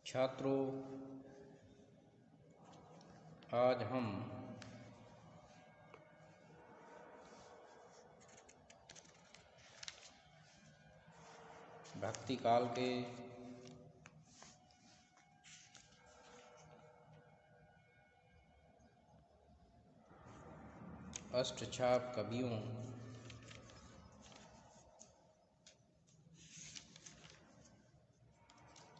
छात्रों, आज हम भक्ति काल के अष्टछाप कवियों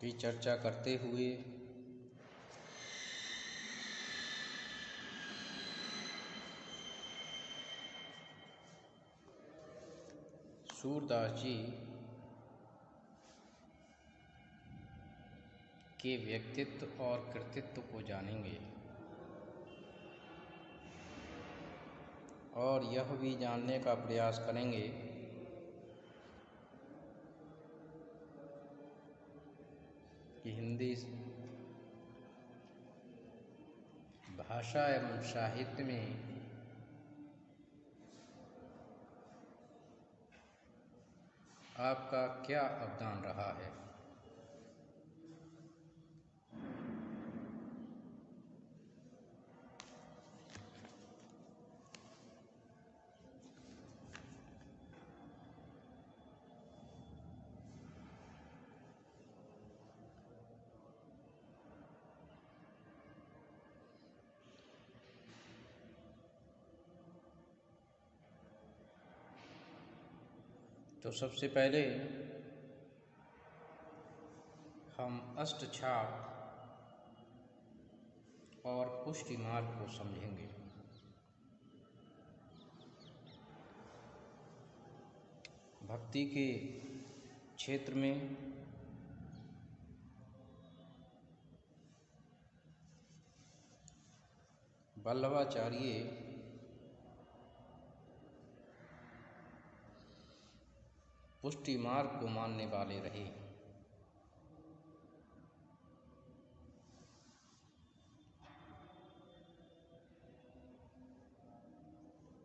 की चर्चा करते हुए सूरदास जी के व्यक्तित्व और कृतित्व को जानेंगे और यह भी जानने का प्रयास करेंगे कि हिंदी भाषा एवं साहित्य में आपका क्या अवदान रहा है। तो सबसे पहले हम अष्टछाप और पुष्टि मार्ग को समझेंगे। भक्ति के क्षेत्र में वल्लभाचार्य पुष्टि मार्ग को मानने वाले रहे।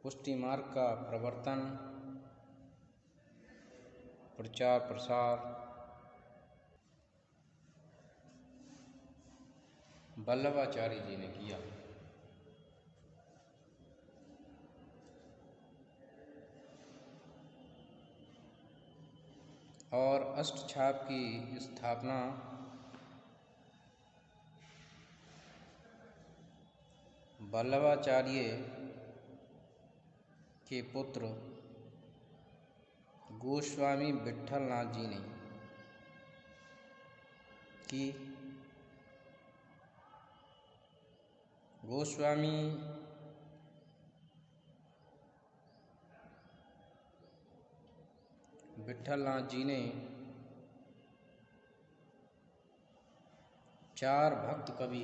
पुष्टि मार्ग का प्रवर्तन, प्रचार प्रसार वल्लभाचार्य जी ने किया। और अष्टछाप की स्थापना वल्लभाचार्य के पुत्र गोस्वामी विट्ठलनाथ जी ने की। गोस्वामी विट्ठलनाथ जी ने 4 भक्त कवि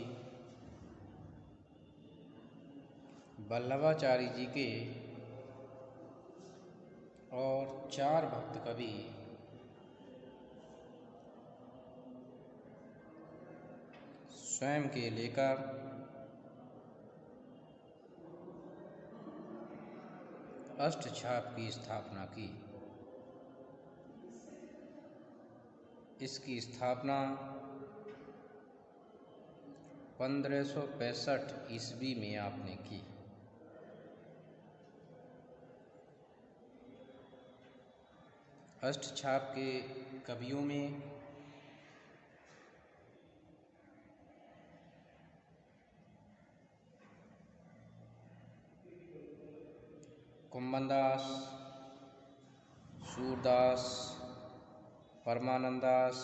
वल्लभाचार्य जी के और 4 भक्त कवि स्वयं के लेकर अष्टछाप की स्थापना की। इसकी स्थापना 1565 ईस्वी में आपने की। अष्टछाप के कवियों में कुम्भनदास, सूरदास, परमानंदास,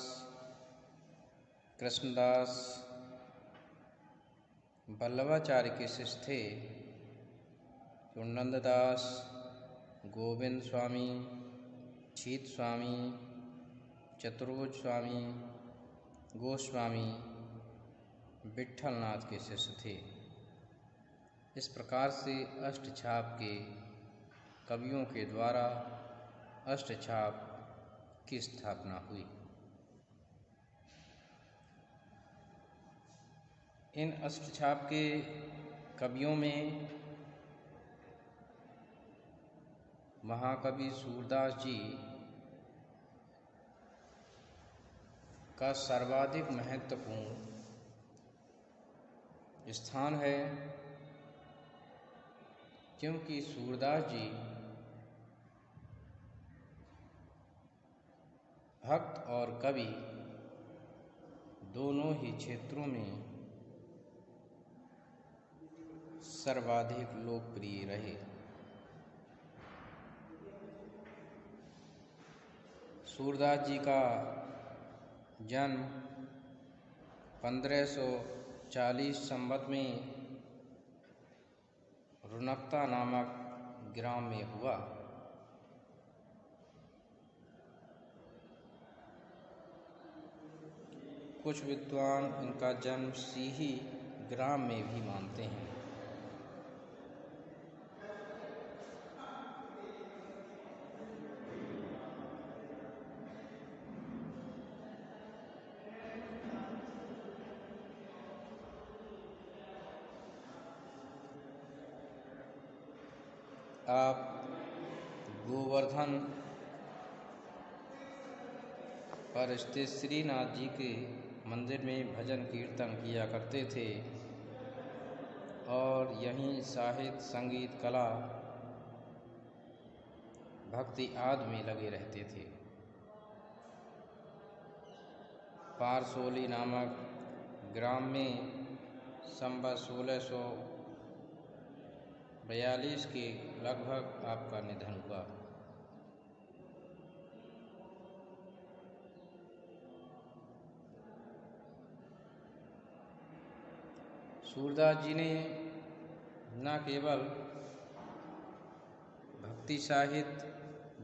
कृष्णदास वल्लभाचार्य के शिष्य थे। जो नंददास, गोविंद स्वामी, छीत स्वामी, चतुर्भुज स्वामी, गोस्वामी विट्ठलनाथ के शिष्य थे। इस प्रकार से अष्टछाप के कवियों के द्वारा अष्टछाप की स्थापना हुई। इन अष्टछाप के कवियों में महाकवि सूरदास जी का सर्वाधिक महत्वपूर्ण स्थान है, क्योंकि सूरदास जी भक्त और कवि दोनों ही क्षेत्रों में सर्वाधिक लोकप्रिय रहे। सूरदास जी का जन्म 1540 संवत में रुनकता नामक ग्राम में हुआ। कुछ विद्वान इनका जन्म सीही ग्राम में भी मानते हैं। आप गोवर्धन पर स्थित श्रीनाथ जी के मंदिर में भजन कीर्तन किया करते थे और यहीं साहित्य, संगीत, कला, भक्ति आदि में लगे रहते थे। पारसोली नामक ग्राम में संवत 1642 के लगभग आपका निधन हुआ। सूरदास जी ने न केवल भक्ति साहित्य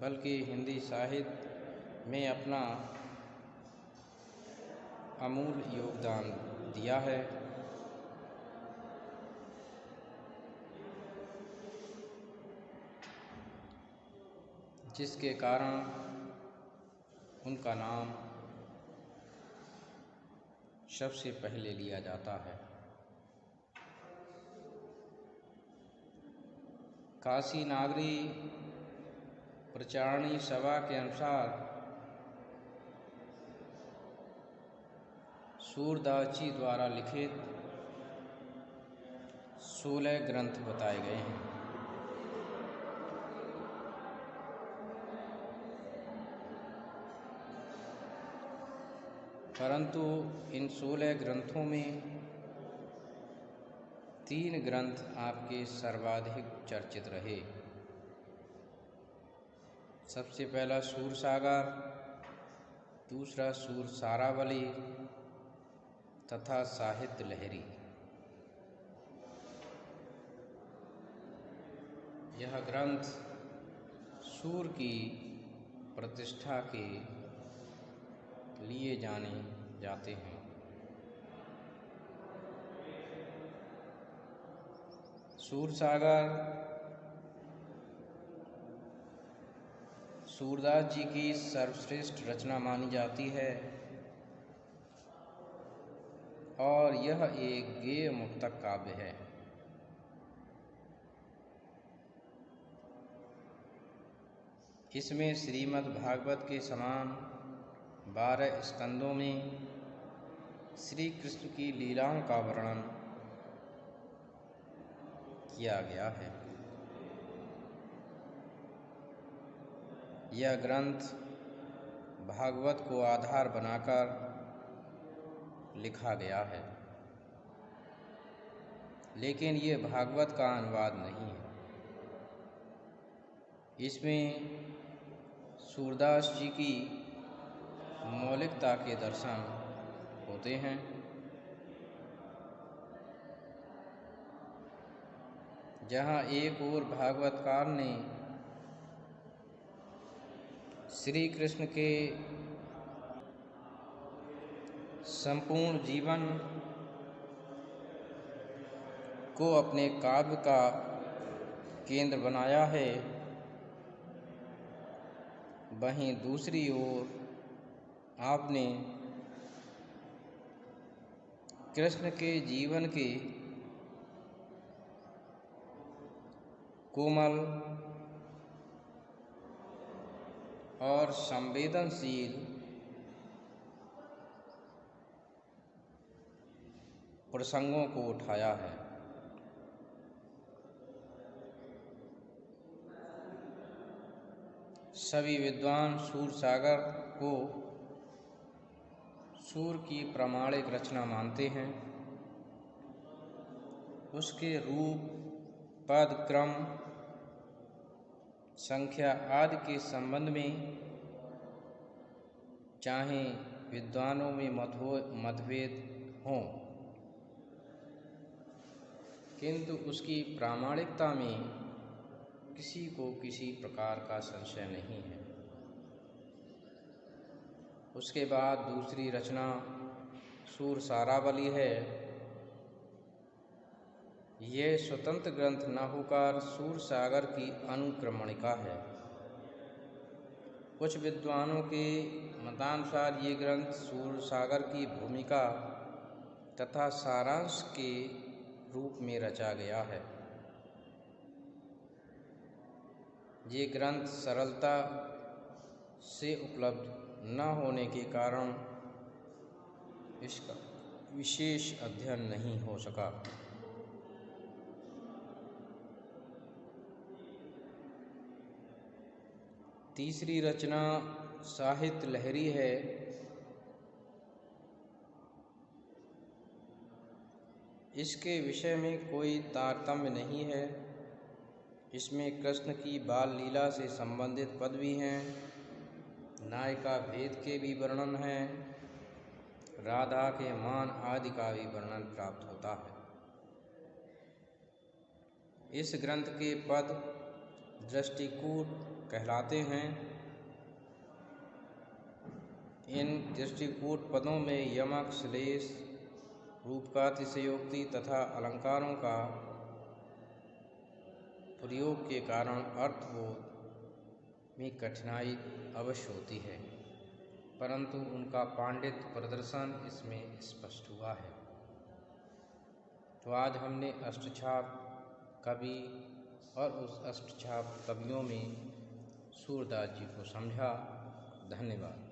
बल्कि हिंदी साहित्य में अपना अमूल्य योगदान दिया है। जिसके कारण उनका नाम सबसे पहले लिया जाता है। काशी नागरी प्रचारणी सभा के अनुसार सूरदास जी द्वारा लिखित 16 ग्रंथ बताए गए हैं। परंतु इन 16 ग्रंथों में 3 ग्रंथ आपके सर्वाधिक चर्चित रहे। सबसे पहला सूरसागर, दूसरा सूरसारावली तथा साहित्य लहरी। यह ग्रंथ सूर की प्रतिष्ठा के लिए जाने जाते हैं। सूरसागर सूरदास जी की सर्वश्रेष्ठ रचना मानी जाती है और यह एक गेय मुक्तक काव्य है। इसमें श्रीमद् भागवत के समान 12 स्कंदों में श्री कृष्ण की लीलाओं का वर्णन किया गया है। यह ग्रंथ भागवत को आधार बनाकर लिखा गया है, लेकिन ये भागवत का अनुवाद नहीं है। इसमें सूरदास जी की मौलिकता के दर्शन होते हैं। जहाँ एक ओर भागवतकार ने श्री कृष्ण के संपूर्ण जीवन को अपने काव्य का केंद्र बनाया है, वहीं दूसरी ओर आपने कृष्ण के जीवन के कोमल और संवेदनशील प्रसंगों को उठाया है। सभी विद्वान सूरसागर को सूर की प्रामाणिक रचना मानते हैं। उसके रूप, पद, क्रम, संख्या आदि के संबंध में चाहे विद्वानों में मतभेद हों, किंतु उसकी प्रामाणिकता में किसी को किसी प्रकार का संशय नहीं है। उसके बाद दूसरी रचना सूरसारावली है। यह स्वतंत्र ग्रंथ न होकर सूरसागर की अनुक्रमणिका है। कुछ विद्वानों के मतानुसार ये ग्रंथ सूरसागर की भूमिका तथा सारांश के रूप में रचा गया है। ये ग्रंथ सरलता से उपलब्ध न होने के कारण इसका विशेष अध्ययन नहीं हो सका। तीसरी रचना साहित्य लहरी है। इसके विषय में कोई तारतम्य नहीं है। इसमें कृष्ण की बाल लीला से संबंधित पद भी हैं, नायिका भेद के भी वर्णन है, राधा के मान आदि का भी वर्णन प्राप्त होता है। इस ग्रंथ के पद दृष्टिकूट कहलाते हैं। इन दृष्टिकूट पदों में यमक, श्लेष, रूपकातिशयोक्ति तथा अलंकारों का प्रयोग के कारण अर्थबोध में कठिनाई अवश्य होती है, परंतु उनका पांडित्य प्रदर्शन इसमें स्पष्ट हुआ है। तो आज हमने अष्टछाप कवि और उस अष्टछाप कवियों में सूरदास जी को समझा। धन्यवाद।